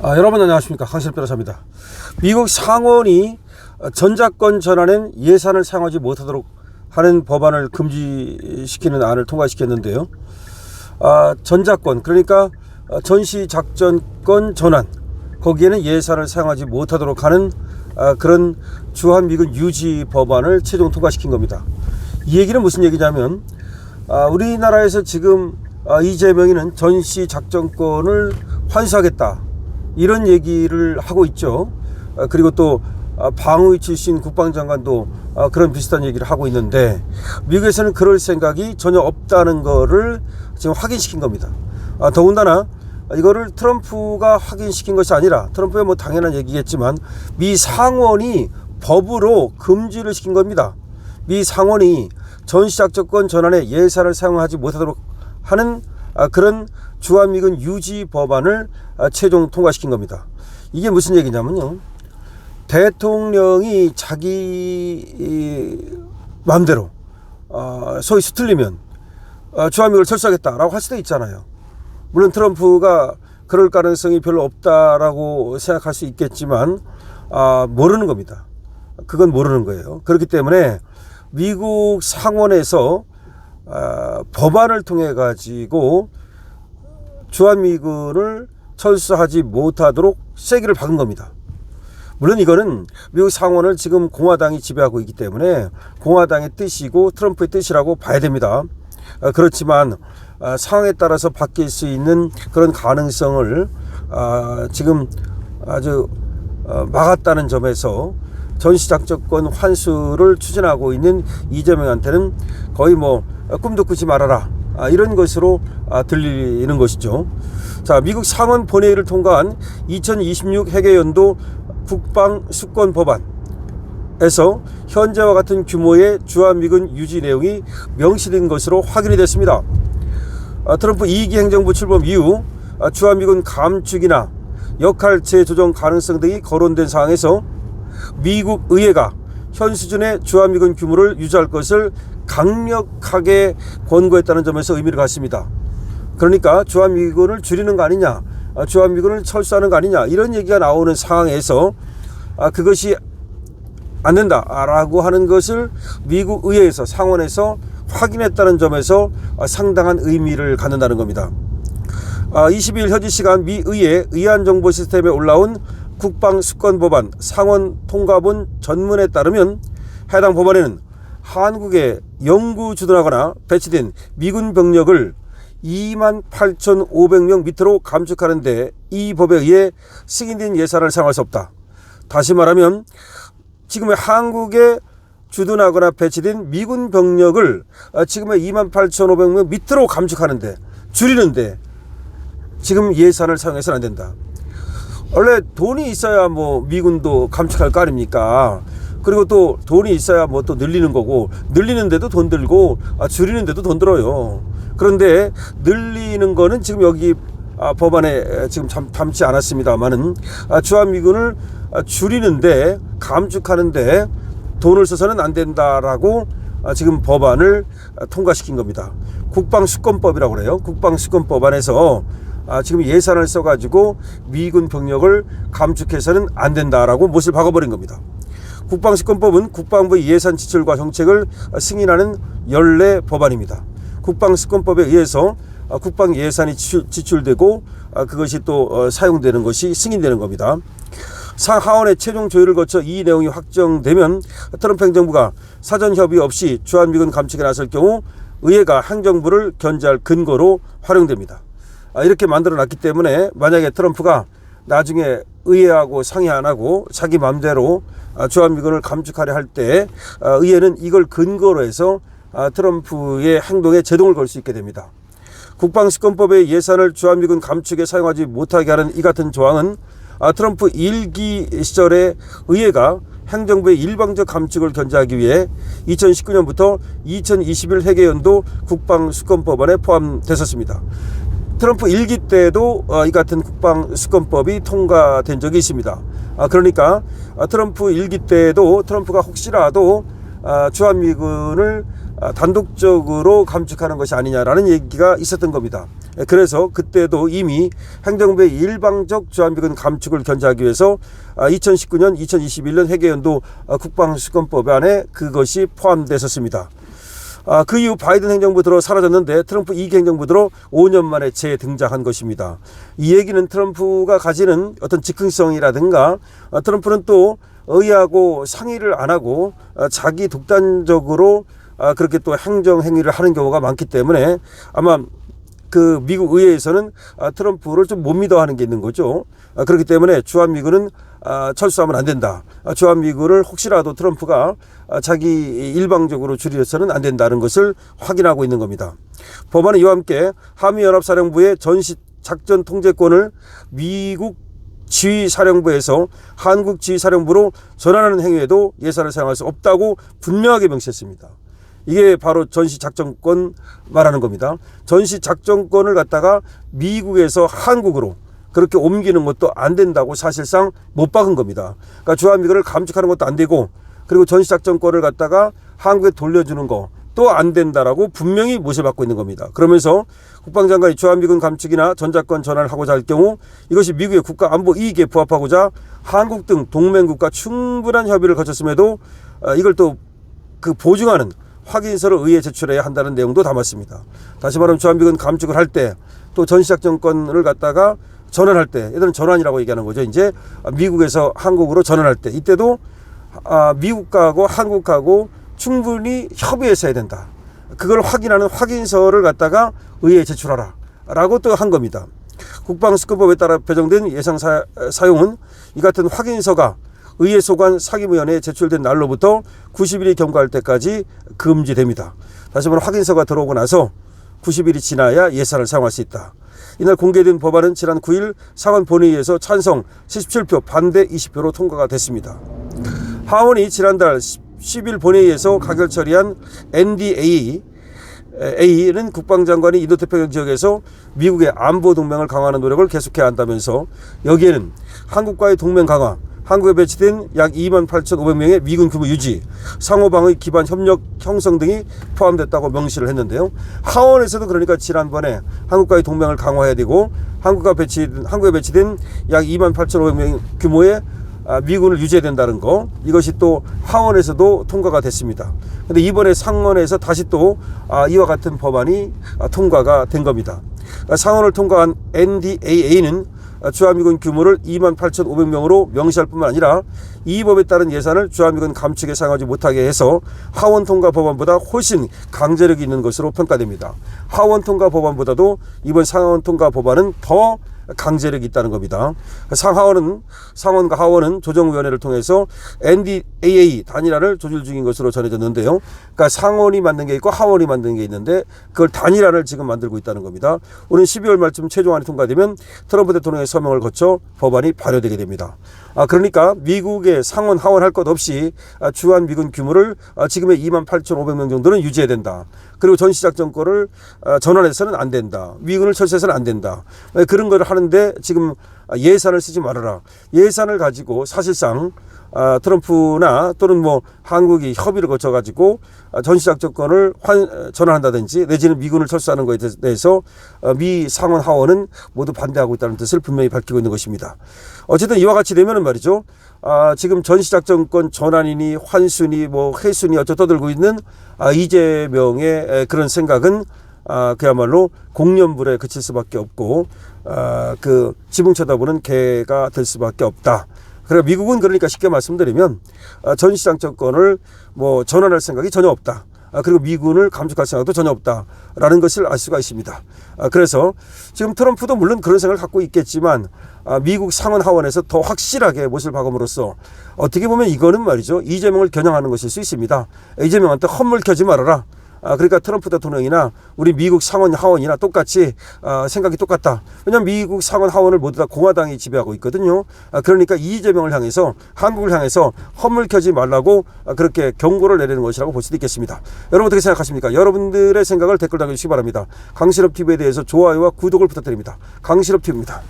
여러분 안녕하십니까, 강신일 변호사입니다. 미국 상원이 전자권 전환엔 예산을 사용하지 못하도록 하는 법안을 금지시키는 안을 통과시켰는데요. 전자권, 그러니까 전시작전권 전환, 거기에는 예산을 사용하지 못하도록 하는 그런 주한미군 유지 법안을 최종 통과시킨 겁니다. 이 얘기는 무슨 얘기냐면, 우리나라에서 지금 이재명이는 전시작전권을 환수하겠다, 이런 얘기를 하고 있죠. 그리고 또 방위 출신 국방장관도 그런 비슷한 얘기를 하고 있는데, 미국에서는 그럴 생각이 전혀 없다는 거를 지금 확인시킨 겁니다. 더군다나 이거를 트럼프가 확인시킨 것이 아니라, 트럼프의 뭐 당연한 얘기겠지만 미 상원이 법으로 금지를 시킨 겁니다. 미 상원이 전시작전권 전환에 예산을 사용하지 못하도록 하는 그런 주한미군 유지 법안을 최종 통과시킨 겁니다. 이게 무슨 얘기냐면요, 대통령이 자기 마음대로 소위 수틀리면 주한미군을 철수하겠다라고 할 수도 있잖아요. 물론 트럼프가 그럴 가능성이 별로 없다라고 생각할 수 있겠지만 모르는 겁니다. 그건 모르는 거예요. 그렇기 때문에 미국 상원에서 법안을 통해 가지고 주한미군을 철수하지 못하도록 쐐기를 박은 겁니다. 물론 이거는 미국 상원을 지금 공화당이 지배하고 있기 때문에 공화당의 뜻이고 트럼프의 뜻이라고 봐야 됩니다. 그렇지만 상황에 따라서 바뀔 수 있는 그런 가능성을 지금 아주 막았다는 점에서 전시작전권 환수를 추진하고 있는 이재명한테는 거의 뭐 꿈도 꾸지 말아라, 이런 것으로 들리는 것이죠. 자, 미국 상원 본회의를 통과한 2026 회계연도 국방수권 법안에서 현재와 같은 규모의 주한미군 유지 내용이 명시된 것으로 확인이 됐습니다. 트럼프 2기 행정부 출범 이후 주한미군 감축이나 역할 재조정 가능성 등이 거론된 상황에서 미국 의회가 현 수준의 주한미군 규모를 유지할 것을 강력하게 권고했다는 점에서 의미를 갖습니다. 그러니까 주한미군을 줄이는 거 아니냐, 주한미군을 철수하는 거 아니냐, 이런 얘기가 나오는 상황에서 그것이 안 된다라고 하는 것을 미국 의회에서, 상원에서 확인했다는 점에서 상당한 의미를 갖는다는 겁니다. 22일 현지 시간 미 의회 의안정보 시스템에 올라온 국방수권법안 상원 통과본 전문에 따르면, 해당 법안에는 한국에 영구 주둔하거나 배치된 미군 병력을 28,500명 밑으로 감축하는 데 이 법에 의해 승인된 예산을 사용할 수 없다. 다시 말하면 지금의 한국에 주둔하거나 배치된 미군 병력을 지금의 28,500명 밑으로 감축하는데, 줄이는데 지금 예산을 사용해서는 안 된다. 원래 돈이 있어야 뭐 미군도 감축할 거 아닙니까? 그리고 또 돈이 있어야 뭐 또 늘리는 거고, 늘리는데도 돈 들고 줄이는데도 돈 들어요. 그런데 늘리는 거는 지금 여기 법안에 지금 담지 않았습니다만은 주한미군을 줄이는데, 감축하는데 돈을 써서는 안 된다라고 지금 법안을 통과시킨 겁니다. 국방수권법이라고 그래요. 국방수권법안에서 지금 예산을 써가지고 미군 병력을 감축해서는 안 된다라고 못을 박아버린 겁니다. 국방수권법은 국방부의 예산 지출과 정책을 승인하는 연례 법안입니다. 국방수권법에 의해서 국방 예산이 지출되고 그것이 또 사용되는 것이 승인되는 겁니다. 상하원의 최종 조율을 거쳐 이 내용이 확정되면 트럼프 행정부가 사전 협의 없이 주한미군 감축에 나설 경우 의회가 행정부를 견제할 근거로 활용됩니다. 이렇게 만들어 놨기 때문에 만약에 트럼프가 나중에 의회하고 상의 안 하고 자기 마음대로 주한미군을 감축하려 할 때 의회는 이걸 근거로 해서 트럼프의 행동에 제동을 걸 수 있게 됩니다. 국방수권법의 예산을 주한미군 감축에 사용하지 못하게 하는 이 같은 조항은 트럼프 1기 시절에 의회가 행정부의 일방적 감축을 견제하기 위해 2019년부터 2021 회계연도 국방수권법안에 포함됐었습니다. 트럼프 1기 때도 이 같은 국방수권법이 통과된 적이 있습니다. 그러니까 트럼프 1기 때도 트럼프가 혹시라도 주한미군을 단독적으로 감축하는 것이 아니냐라는 얘기가 있었던 겁니다. 그래서 그때도 이미 행정부의 일방적 주한미군 감축을 견제하기 위해서 2019년, 2021년 회계연도 국방수권법안에 그것이 포함됐었습니다. 그 이후 바이든 행정부 들어 사라졌는데 트럼프 2기 행정부 들어 5년 만에 재등장한 것입니다. 이 얘기는 트럼프가 가지는 어떤 즉흥성이라든가 트럼프는 또 의회하고 상의를 안 하고 자기 독단적으로 그렇게 또 행정행위를 하는 경우가 많기 때문에 아마 그 미국 의회에서는 트럼프를 좀 못 믿어 하는 게 있는 거죠. 그렇기 때문에 주한미군은 철수하면 안 된다. 주한미군을 혹시라도 트럼프가 자기 일방적으로 줄여서는 안 된다는 것을 확인하고 있는 겁니다. 법안은 이와 함께 한미연합사령부의 전시작전 통제권을 미국 지휘사령부에서 한국 지휘사령부로 전환하는 행위에도 예산을 사용할 수 없다고 분명하게 명시했습니다. 이게 바로 전시작전권 말하는 겁니다. 전시작전권을 갖다가 미국에서 한국으로 그렇게 옮기는 것도 안 된다고 사실상 못 박은 겁니다. 그러니까 주한미군을 감축하는 것도 안 되고 그리고 전시작전권을 갖다가 한국에 돌려주는 거 또 안 된다라고 분명히 모셔받고 있는 겁니다. 그러면서 국방장관이 주한미군 감축이나 전작권 전환을 하고자 할 경우 이것이 미국의 국가 안보 이익에 부합하고자 한국 등 동맹국과 충분한 협의를 거쳤음에도 이걸 또 그 보증하는 확인서를 의회에 제출해야 한다는 내용도 담았습니다. 다시 말하면 주한미군 감축을 할 때 또 전시작전권을 갖다가 전환할 때, 얘들은 전환이라고 얘기하는 거죠. 이제 미국에서 한국으로 전환할 때 이때도 미국하고 한국하고 충분히 협의해서 해야 된다. 그걸 확인하는 확인서를 갖다가 의회에 제출하라 라고 또 한 겁니다. 국방수권법에 따라 배정된 예상 사용은 이 같은 확인서가 의회 소관 상임위원회에 제출된 날로부터 90일이 경과할 때까지 금지됩니다. 다시 말하면 확인서가 들어오고 나서 90일이 지나야 예산을 사용할 수 있다. 이날 공개된 법안은 지난 9일 상원 본회의에서 찬성 77표, 반대 20표로 통과가 됐습니다. 하원이 지난달 10일 본회의에서 가결 처리한 NDA는 국방장관이 인도태평양 지역에서 미국의 안보 동맹을 강화하는 노력을 계속해야 한다면서 여기에는 한국과의 동맹 강화, 한국에 배치된 약 28,500명의 미군 규모 유지, 상호방위 기반 협력 형성 등이 포함됐다고 명시를 했는데요. 하원에서도 그러니까 지난번에 한국과의 동맹을 강화해야 되고 한국에 배치된 약 28,500명 규모의 미군을 유지해야 된다는 거, 이것이 또 하원에서도 통과가 됐습니다. 그런데 이번에 상원에서 다시 또 이와 같은 법안이 통과가 된 겁니다. 상원을 통과한 NDAA는 주한미군 규모를 28,500명으로 명시할 뿐만 아니라 이 법에 따른 예산을 주한미군 감축에 사용하지 못하게 해서 하원 통과 법안보다 훨씬 강제력이 있는 것으로 평가됩니다. 하원 통과 법안보다도 이번 상원 통과 법안은 더 강제력이 있다는 겁니다. 상원과 하원은 조정위원회를 통해서 NDAA 단일화를 조율 중인 것으로 전해졌는데요. 그러니까 상원이 만든 게 있고 하원이 만든 게 있는데 그걸 단일화를 지금 만들고 있다는 겁니다. 오는 12월 말쯤 최종안이 통과되면 트럼프 대통령의 서명을 거쳐 법안이 발효되게 됩니다. 그러니까 미국의 상원, 하원 할 것 없이 주한미군 규모를 지금의 28,500명 정도는 유지해야 된다. 그리고 전시작전권을 전환해서는 안 된다. 미군을 철수해서는 안 된다. 그런 걸 하는데 지금 예산을 쓰지 말아라. 예산을 가지고 사실상 트럼프나 또는 뭐 한국이 협의를 거쳐가지고 전시작전권을 전환한다든지 내지는 미군을 철수하는 것에 대해서 미 상원 하원은 모두 반대하고 있다는 뜻을 분명히 밝히고 있는 것입니다. 어쨌든 이와 같이 되면은 말이죠. 지금 전시작전권 전환이니 환수니 뭐 회수니 어쩌 떠들고 있는 이재명의 그런 생각은 그야말로 공연불에 그칠 수밖에 없고 그 지붕 쳐다보는 개가 될 수밖에 없다. 그러니까 미국은 그러니까 쉽게 말씀드리면 전시작전권을 뭐 전환할 생각이 전혀 없다. 그리고 미군을 감축할 생각도 전혀 없다라는 것을 알 수가 있습니다. 그래서 지금 트럼프도 물론 그런 생각을 갖고 있겠지만 미국 상원 하원에서 더 확실하게 못을 박음으로써 어떻게 보면 이거는 말이죠. 이재명을 겨냥하는 것일 수 있습니다. 이재명한테 헛물 켜지 말아라. 그러니까 트럼프 대통령이나 우리 미국 상원 하원이나 똑같이 생각이 똑같다. 왜냐하면 미국 상원 하원을 모두 다 공화당이 지배하고 있거든요. 그러니까 이재명을 향해서 한국을 향해서 헛물 켜지 말라고 그렇게 경고를 내리는 것이라고 볼 수도 있겠습니다. 여러분 어떻게 생각하십니까? 여러분들의 생각을 댓글 남겨주시기 바랍니다. 강신업 TV에 대해서 좋아요와 구독을 부탁드립니다. 강신업 TV입니다.